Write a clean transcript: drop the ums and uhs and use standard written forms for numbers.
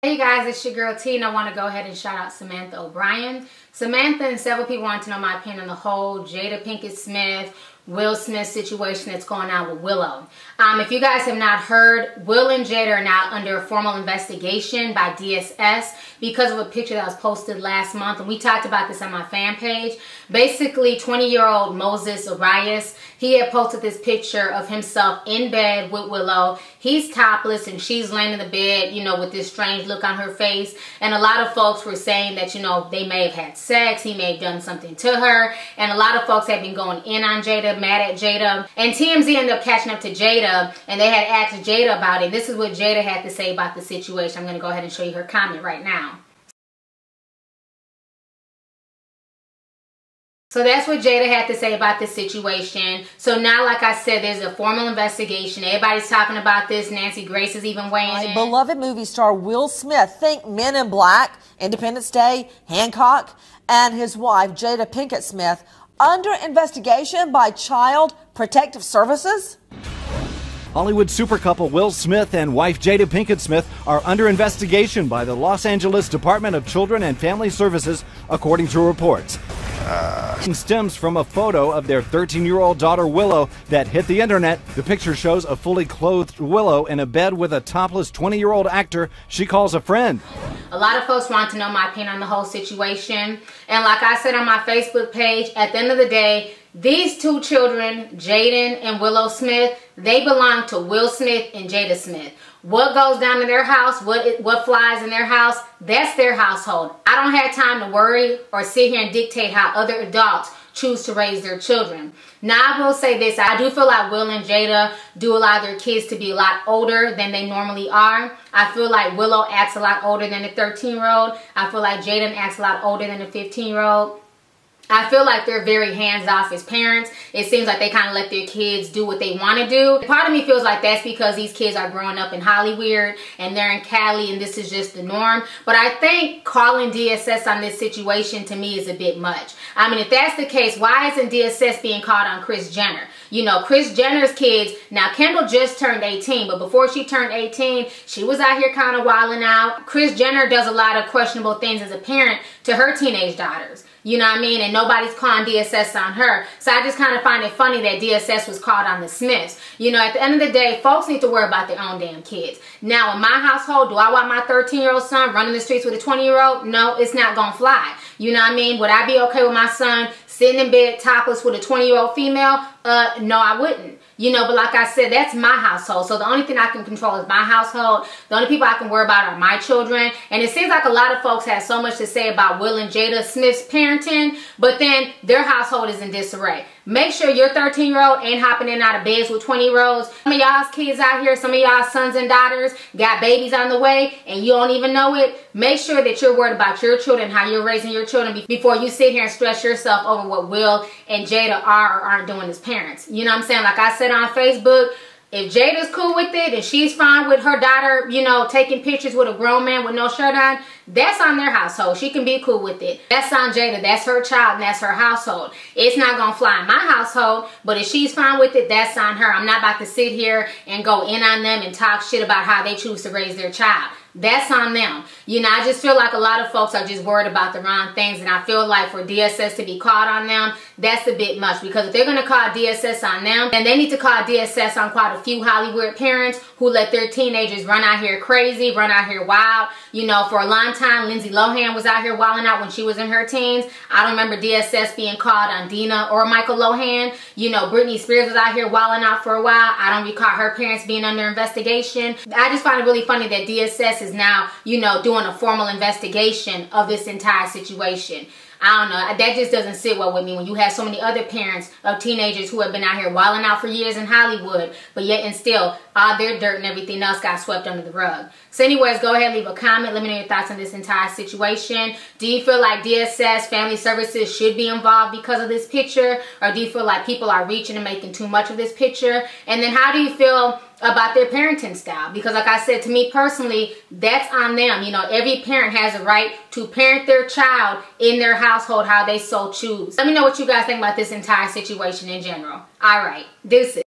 Hey guys, it's your girl T, and I want to go ahead and shout out Samantha O'Brien. Samantha and several people want to know my opinion on the whole Jada Pinkett Smith, Will Smith situation that's going on with Willow. If you guys have not heard, Will and Jada are now under a formal investigation by DSS because of a picture that was posted last month, and we talked about this on my fan page. Basically, 20-year-old Moses Arias, he had posted this picture of himself in bed with Willow. He's topless and she's laying in the bed, with this strange look on her face. And a lot of folks were saying that, they may have had sex, he may have done something to her. And a lot of folks have been going in on Jada, mad at Jada. And TMZ ended up catching up to Jada, and they had asked Jada about it. This is what Jada had to say about the situation. I'm going to go ahead and show you her comment right now. So that's what Jada had to say about this situation. So now, like I said, there's a formal investigation. Everybody's talking about this. Nancy Grace is even weighing in. Beloved movie star Will Smith, think Men in Black, Independence Day, Hancock, and his wife Jada Pinkett Smith under investigation by Child Protective Services. Hollywood super couple Will Smith and wife Jada Pinkett Smith are under investigation by the Los Angeles Department of Children and Family Services, according to reports. It stems from a photo of their 13-year-old daughter Willow that hit the internet. The picture shows a fully clothed Willow in a bed with a topless 20-year-old actor she calls a friend. A lot of folks want to know my opinion on the whole situation. And like I said on my Facebook page, at the end of the day, these two children, Jaden and Willow Smith, they belong to Will Smith and Jada Smith. What goes down in their house, what flies in their house, that's their household. I don't have time to worry or sit here and dictate how other adults choose to raise their children. Now, I will say this. I do feel like Will and Jada do allow their kids to be a lot older than they normally are. I feel like Willow acts a lot older than a 13-year-old. I feel like Jaden acts a lot older than a 15-year-old. I feel like they're very hands-off as parents. It seems like they kind of let their kids do what they want to do. Part of me feels like that's because these kids are growing up in Hollywood and they're in Cali and this is just the norm. But I think calling DSS on this situation to me is a bit much. I mean, if that's the case, why isn't DSS being called on Kris Jenner? Kris Jenner's kids, now Kendall just turned 18, but before she turned 18, she was out here kind of wilding out. Kris Jenner does a lot of questionable things as a parent to her teenage daughters. You know what I mean? And nobody's calling DSS on her. So I just kind of find it funny that DSS was called on the Smiths. At the end of the day, folks need to worry about their own damn kids. Now, in my household, do I want my 13-year-old son running the streets with a 20-year-old? No, it's not going to fly. You know what I mean? Would I be okay with my son sitting in bed topless with a 20-year-old female? No, I wouldn't. But like I said, that's my household. So the only thing I can control is my household. The only people I can worry about are my children. And it seems like a lot of folks have so much to say about Will and Jada Smith's parenting, but then their household is in disarray. Make sure your 13-year-old ain't hopping in and out of beds with 20-year-olds. Some of y'all's kids out here, some of y'all's sons and daughters got babies on the way and you don't even know it. Make sure that you're worried about your children, how you're raising your children before you sit here and stress yourself over what Will and Jada are or aren't doing as parents. You know what I'm saying? Like I said on Facebook, if Jada's cool with it and she's fine with her daughter, taking pictures with a grown man with no shirt on, that's on their household. She can be cool with it. That's on Jada. That's her child and that's her household. It's not going to fly in my household, but if she's fine with it, that's on her. I'm not about to sit here and go in on them and talk shit about how they choose to raise their child. That's on them. I just feel like a lot of folks are just worried about the wrong things, and I feel like for DSS to be called on them, that's a bit much, because if they're going to call DSS on them, then they need to call DSS on quite a few Hollywood parents who let their teenagers run out here crazy, run out here wild. For a long time, Lindsay Lohan was out here wilding out when she was in her teens. I don't remember DSS being called on Dina or Michael Lohan. Britney Spears was out here wilding out for a while. I don't recall her parents being under investigation. I just find it really funny that DSS is now, doing a formal investigation of this entire situation. I don't know. That just doesn't sit well with me when you have so many other parents of teenagers who have been out here wilding out for years in Hollywood, but yet and still all their dirt and everything else got swept under the rug. So anyways, go ahead, leave a comment. Let me know your thoughts on this entire situation. Do you feel like DSS, Family Services should be involved because of this picture? Or do you feel like people are reaching and making too much of this picture? And then how do you feel about their parenting style? Because like I said, to me personally, that's on them. Every parent has a right to parent their child in their household how they so choose. Let me know what you guys think about this entire situation in general. All right, this is